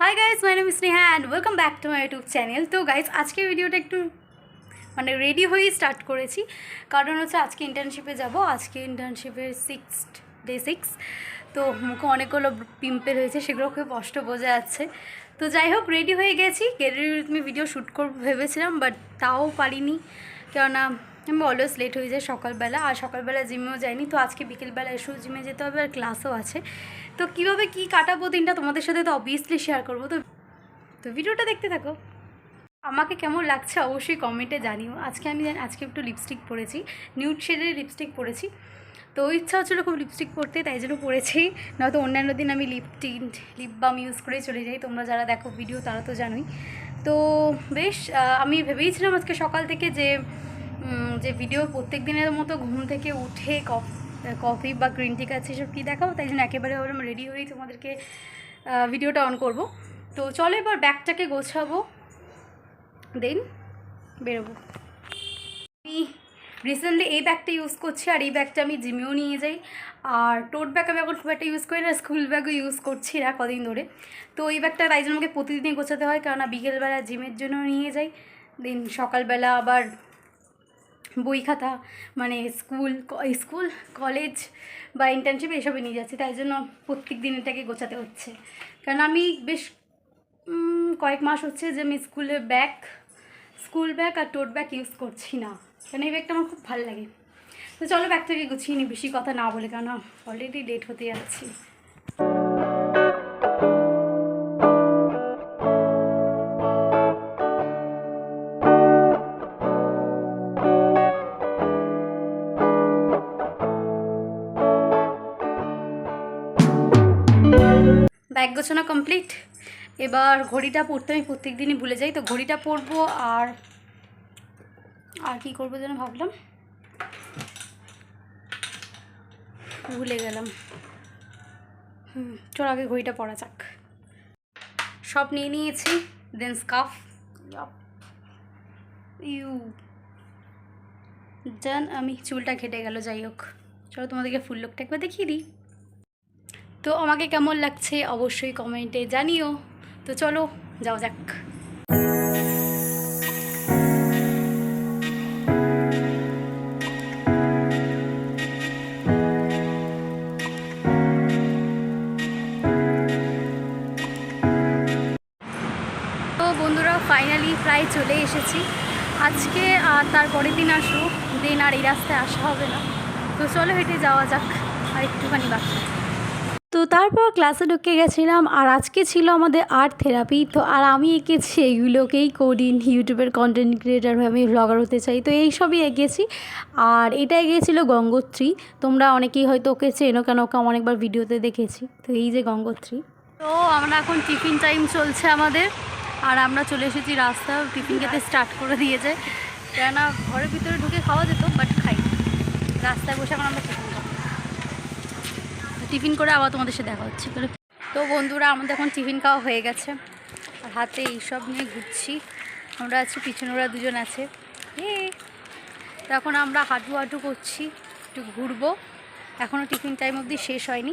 Hi guys, my name is Sneha and welcome back to my YouTube channel. তো guys, আজকে ভিডিওটা একটু ready হয়েই স্টার্ট করেছি, কারণ হচ্ছে আজকে ইন্টার্নশিপে যাব। আজকে ইন্টার্নশিপের 6 তো মুখে অনেকগুলো পিম্পল হয়েছে, সেগুলো খুব কষ্ট বোঝা যাচ্ছে। তো যাই হোক, রেডি হয়ে গেছি। আমি ভিডিও শ্যুট করবো ভেবেছিলাম, বাট তাও পারিনি, কেননা আমি অলওয়েজ লেট হয়ে যাই সকালবেলা। আর সকালবেলা জিমেও যাইনি, তো আজকে বিকেলবেলা এসেও জিমে যেতে হবে, আর ক্লাসও আছে। তো কীভাবে কী কাটাবো দিনটা তোমাদের সাথে তো অবভিয়াসলি শেয়ার করবো। তো ভিডিওটা দেখতে থাকো। আমাকে কেমন লাগছে অবশ্যই কমেন্টে জানিও। আজকে একটু লিপস্টিক পরেছি, নিউড শেডের লিপস্টিক পরেছি। তো ইচ্ছা হচ্ছিলো খুব লিপস্টিক পরতে, তাই জন্য পরেছি। নয়তো অন্যান্য দিন আমি লিপ বাম ইউজ করেই চলে যাই। তোমরা যারা দেখো ভিডিও তারা তো জানোই। তো বেশ, আমি ভেবেইছিলাম আজকে সকাল থেকে যে ভিডিও প্রত্যেক দিনের মতো ঘুম থেকে উঠে কফি বা গ্রিন টি খাচ্ছি, সব কী দেখাবো, তাই জন্য একেবারে ভাবলাম রেডি হয়েই তোমাদেরকে ভিডিওটা অন করব। তো চলো এবার ব্যাগটাকে গোছাবো, দেন বেরোবো। আমি রিসেন্টলি এই ব্যাগটা ইউজ করছি, আর এই ব্যাগটা আমি জিমেও নিয়ে যাই। আর টোট ব্যাগ আমি এখন খুব একটা ইউজ করি না, স্কুল ব্যাগও ইউজ করছি না কদিন ধরে। তো এই ব্যাগটা তাই জন্য আমাকে প্রতিদিনই গোছাতে হয়, কেননা বিকেলবেলা জিমের জন্য নিয়ে যাই, দেন সকালবেলা আবার বই খাতা স্কুল কলেজ বা ইন্টার্নশিপ এসবে নিয়ে যাচ্ছি, তাই জন্য প্রত্যেক দিন এটাকে গোছাতে হচ্ছে। কারণ আমি বেশ কয়েক মাস হচ্ছে যে আমি স্কুল ব্যাগ আর টোট ব্যাগ ইউজ করছি না, কারণ এই ব্যাগটা আমার খুব ভালো লাগে। তো চলো ব্যাগটাকে গুছিয়ে নিই, বেশি কথা না বলে, কারণ অলরেডি লেট হতে যাচ্ছি। ব্যাগ গোছানো কমপ্লিট। এবার ঘড়িটা পরতে আমি প্রত্যেক দিনই ভুলে যাই, তো ঘড়িটা পরবো। আর কি করবো যেন ভাবলাম, ভুলে গেলাম। চল আগে ঘড়িটা পরা যাক। সব নিয়ে নিয়েছি, দেন স্কার্ফ দেন আমি চুলটা ঘেটে গেল। যাই হোক, চলো তোমাদেরকে ফুল লুকটা একবার দেখিয়ে দিই। তো আমাকে কেমন লাগছে অবশ্যই কমেন্টে জানিও। তো চলো যাও যাক। তো বন্ধুরা, ফাইনালি প্রায় চলে এসেছি। আজকে আর তারপরের দিন আসবো, দিন আর এই রাস্তায় আসা হবে না। তো চলো হেঁটে যাওয়া যাক, আর একটুখানি বাকি। তো তারপর ক্লাসে ঢুকে গেছিলাম, আর আজকে ছিল আমাদের আর্ট থেরাপি। তো আর আমি এঁকেছি এইগুলোকেই করি, ইউটিউবের কন্টেন্ট ক্রিয়েটার হয়ে আমি ভ্লগার হতে চাই, তো এই সবই এঁকেছি। আর এটা এগিয়েছিল গঙ্গোত্রী। তোমরা অনেকেই হয়তো ওকে চেনো, কেন ওকে অনেকবার ভিডিওতে দেখেছি। তো এই যে গঙ্গোত্রী। তো আমরা এখন টিফিন টাইম চলছে আমাদের, আর আমরা চলে এসেছি রাস্তা। টিফিন খেতে স্টার্ট করে দিয়েছে, কেননা ঘরের ভিতরে ঢুকে খাওয়া যেত, বাট খাই রাস্তায় বসে। এখন আমরা টিফিন করে আবার তোমাদের সাথে দেখা হচ্ছে। তো বন্ধুরা, আমাদের এখন টিফিন খাওয়া হয়ে গেছে, আর হাতে এইসব নিয়ে ঘুরছি। আমরা আছি, পিছনে ওরা দুজন আছে। তো এখন আমরা হাঁটু করছি, একটু ঘুরবো। এখনও টিফিন টাইম অবধি শেষ হয়নি,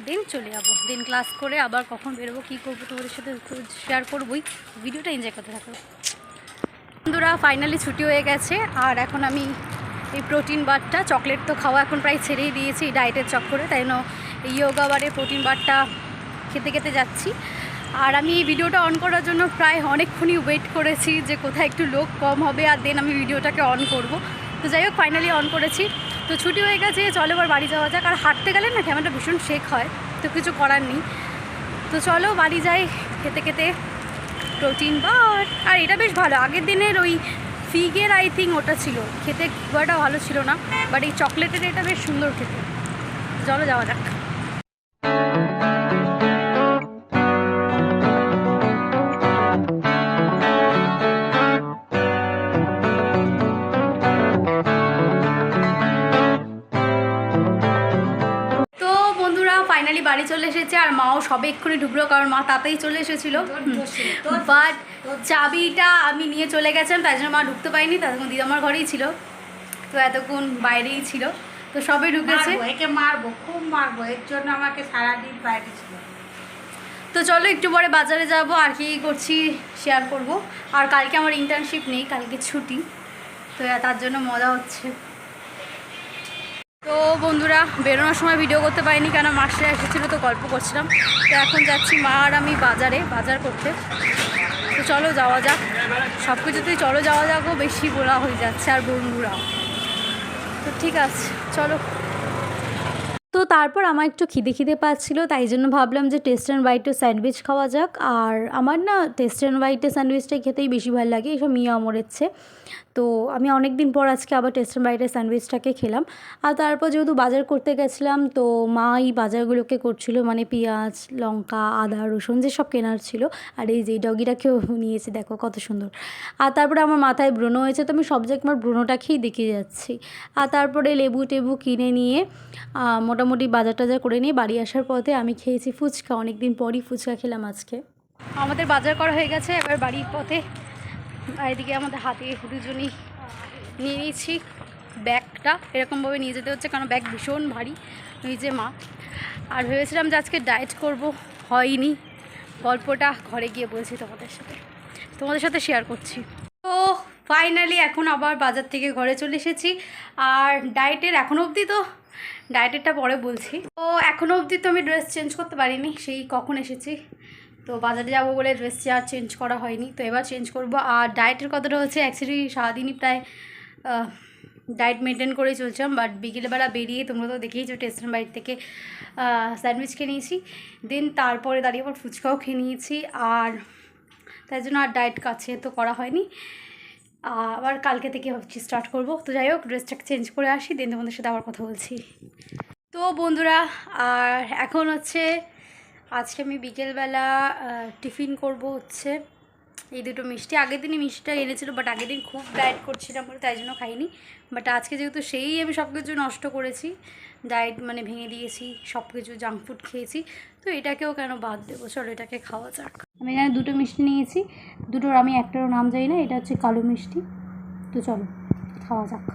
দেন চলে যাবো। দেন ক্লাস করে আবার কখন বেরোবো, কী করবো তোমাদের সাথে শেয়ার করবোই। ভিডিওটা এনজয় করতে থাকো। বন্ধুরা, ফাইনালি ছুটি হয়ে গেছে, আর এখন আমি এই প্রোটিন বারটা, চকলেট তো খাওয়া এখন প্রায় ছেড়েই দিয়েছি ডায়েটের চক্করে, তাই জন্য এই ইয়োগা বারে প্রোটিন বারটা খেতে যাচ্ছি। আর আমি এই ভিডিওটা অন করার জন্য প্রায় অনেকক্ষণই ওয়েট করেছি যে কোথায় একটু লোক কম হবে, আর দেন আমি ভিডিওটাকে অন করব। তো যাই হোক, ফাইনালি অন করেছি। তো ছুটি হয়ে গেছে, চলো এবার বাড়ি যাওয়া যাক। আর হাঁটতে গেলে না ক্যামেরাটা ভীষণ শেক হয়, তো কিছু করার নেই। তো চলো বাড়ি যাই খেতে প্রোটিন বার। আর এটা বেশ ভালো, আগের দিনের ওই ফিগের আই থিঙ্ক ওটা ছিল, খেতে খুব একটা ভালো ছিল না, বাট এই চকলেটের এটা বেশ সুন্দর খেতে। চলো যাওয়া যাক। তো বন্ধুরা, ফাইনালি বাড়ি চলে এসেছে, আর মাও সবে এক্ষুনি ঢুকলো, কারণ মা তাতেই চলে এসেছিলো। বাট চাবিটা আমি নিয়ে চলে গেছিলাম, তাই জন্য মা ঢুকতে পারিনি। তখন দিদামার ঘরেই ছিল, তো এতক্ষণ বাইরেই ছিল। তো সবে ঢুকেছে। একে মারবো, খুব মারবো, এর জন্য আমাকে সারাদিন বাইরে ছিল। তো তো চলো একটু পরে বাজারে যাব, আর কি করছি শেয়ার করব। আর কালকে আমার ইন্টার্নশিপ নেই, কালকে ছুটি, তো তার জন্য মজা হচ্ছে। তো বন্ধুরা, বেরোনোর সময় ভিডিও করতে পারিনি কেন মাসে এসেছিলো, তো গল্প করছিলাম। তো এখন যাচ্ছি মা আর আমি বাজার করতে। তো চলো যাওয়া যাক, সব কিছুতেই চলো যাওয়া যাকও বেশি বলা হয়ে যাচ্ছে, আর বন্ধুরা তো ঠিক আছে চলো। তো তারপর আমার একটু খিদে পাচ্ছিলো, তাই জন্য ভাবলাম যে টেস্ট অ্যান্ড বাইটের স্যান্ডউইচ খাওয়া যাক। আর আমার না টেস্ট অ্যান্ড বাইটের স্যান্ডউইচটাই খেতেই বেশি ভালো লাগে, এসব মিয়া আমরেচ্ছে। তো আমি অনেক দিন পর আজকে আবার টেস্ট অ্যান্ড বাইটের স্যান্ডউইচটাকে খেলাম। আর তারপর যেহেতু বাজার করতে গেছিলাম, তো মা এই বাজারগুলোকে করছিলো, মানে পেঁয়াজ, লঙ্কা, আদা, রসুন যেসব কেনার ছিল। আর এই যে ডগিটাকেও নিয়েছে, দেখো কত সুন্দর। আর তারপরে আমার মাথায় ব্রণ হয়েছে, তো আমি সব জায়গায় আমার ব্রণটাকেই দেখে যাচ্ছি। আর তারপরে লেবু টেবু কিনে নিয়ে মোটামুটি বাজার টাজার করে নিয়ে বাড়ি আসার পথে আমি খেয়েছি ফুচকা। অনেক দিন পরই ফুচকা খেলাম আজকে। আমাদের বাজার করা হয়ে গেছে, এবার বাড়ির পথে। আর এদিকে আমাদের হাতে দুজনই নিয়ে নিয়েছি ব্যাগটা, এরকমভাবে নিয়ে যেতে হচ্ছে কারণ ব্যাগ ভীষণ ভারী। ওই যে মা, আর ভেবেছিলাম যে আজকে ডায়েট করব, হয়নি। গল্পটা ঘরে গিয়ে বলছি তোমাদের সাথে শেয়ার করছি। তো ফাইনালি এখন আবার বাজার থেকে ঘরে চলে এসেছি। আর ডায়েটের এখনও অবধি, তো ডায়েটেরটা পরে বলছি। তো এখনও অবধি তো আমি ড্রেস চেঞ্জ করতে পারিনি, সেই কখন এসেছি। তো বাজারে যাবো বলে ড্রেস আর চেঞ্জ করা হয়নি, তো এবার চেঞ্জ করব। আর ডায়েটের কথাটা হচ্ছে অ্যাকচুয়ালি সারাদিনই প্রায় ডায়েট মেনটেন করেই চলছিলাম, বাট বিকেলবেলা বেরিয়ে তোমরা তো দেখেইছো টেস্ট অ্যান্ড বাইট থেকে স্যান্ডউইচ খেয়ে নিয়েছি, দেন তারপরে দাঁড়িয়ে আবার ফুচকাও খেয়ে নিয়েছি। আর তাই জন্য আর ডায়েট কাছে তো করা হয়নি, আবার কালকে থেকে ভাবছি স্টার্ট করব। তো যাই হোক, ড্রেসটাকে চেঞ্জ করে আসি, দেন তোমাদের সাথে আবার কথা বলছি। তো বন্ধুরা, আর এখন হচ্ছে আজকে আমি বিকেলবেলা টিফিন করব হচ্ছে এই দুটো মিষ্টি। আগের দিনই মিষ্টিটা এনেছিল, বাট আগের দিন খুব ডায়েট করছিলাম বলে তাই জন্য খাইনি। বাট আজকে যেহেতু সেই আমি সব কিছু নষ্ট করেছি, ডায়েট মানে ভেঙে দিয়েছি, সব কিছু জাঙ্ক ফুড খেয়েছি, তো এটাকেও কেন বাদ দেবো, চলো এটাকে খাওয়া যাক। আমি এখানে দুটো মিষ্টি নিয়েছি, দুটোর আমি একটারও নাম জানি না, এটা হচ্ছে কালো মিষ্টি। তো চলো খাওয়া যাক।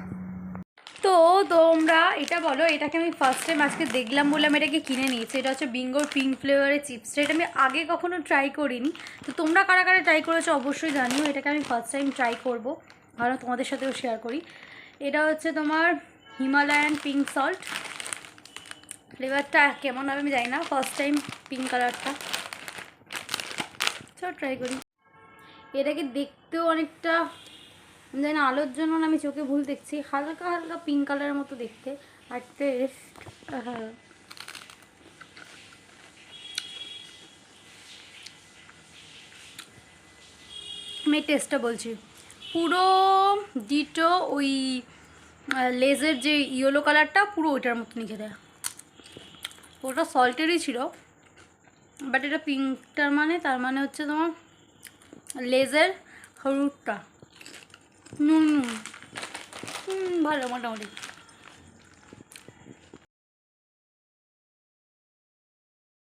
তো তোমরা এটা বলো, এটাকে আমি ফার্স্ট টাইম আজকে দেখলাম বলে আমি এটাকে কিনে নিয়েছি। এটা হচ্ছে বিঙ্গোর পিঙ্ক ফ্লেভারের চিপসটা, এটা আমি আগে কখনো ট্রাই করিনি। তো তোমরা কারা কারা ট্রাই করেছো অবশ্যই জানিও। এটাকে আমি ফার্স্ট টাইম ট্রাই করবো, ভালো তোমাদের সাথেও শেয়ার করি। এটা হচ্ছে তোমার হিমালয়ান পিঙ্ক সল্ট, ফ্লেভারটা কেমন হবে আমি জানি না, ফার্স্ট টাইম পিঙ্ক কালারটা। চলো ট্রাই করি। এটাকে দেখতেও অনেকটা জানি না, আলোর জন্য আমি চোখে ভুল দেখছি, হালকা হালকা পিঙ্ক কালারের মতো দেখতে। আর টেস্ট, আমি টেস্টটা বলছি, পুরো ডিটো ওই লেজের যে ইয়েলো কালারটা পুরো ওইটার মতনই খেতে। ওটা সল্টেরই ছিল, বাট এটা পিঙ্কটার মানে তার মানে হচ্ছে তোমার লেজের হলুদটা নুন ভালো মোটামুটি।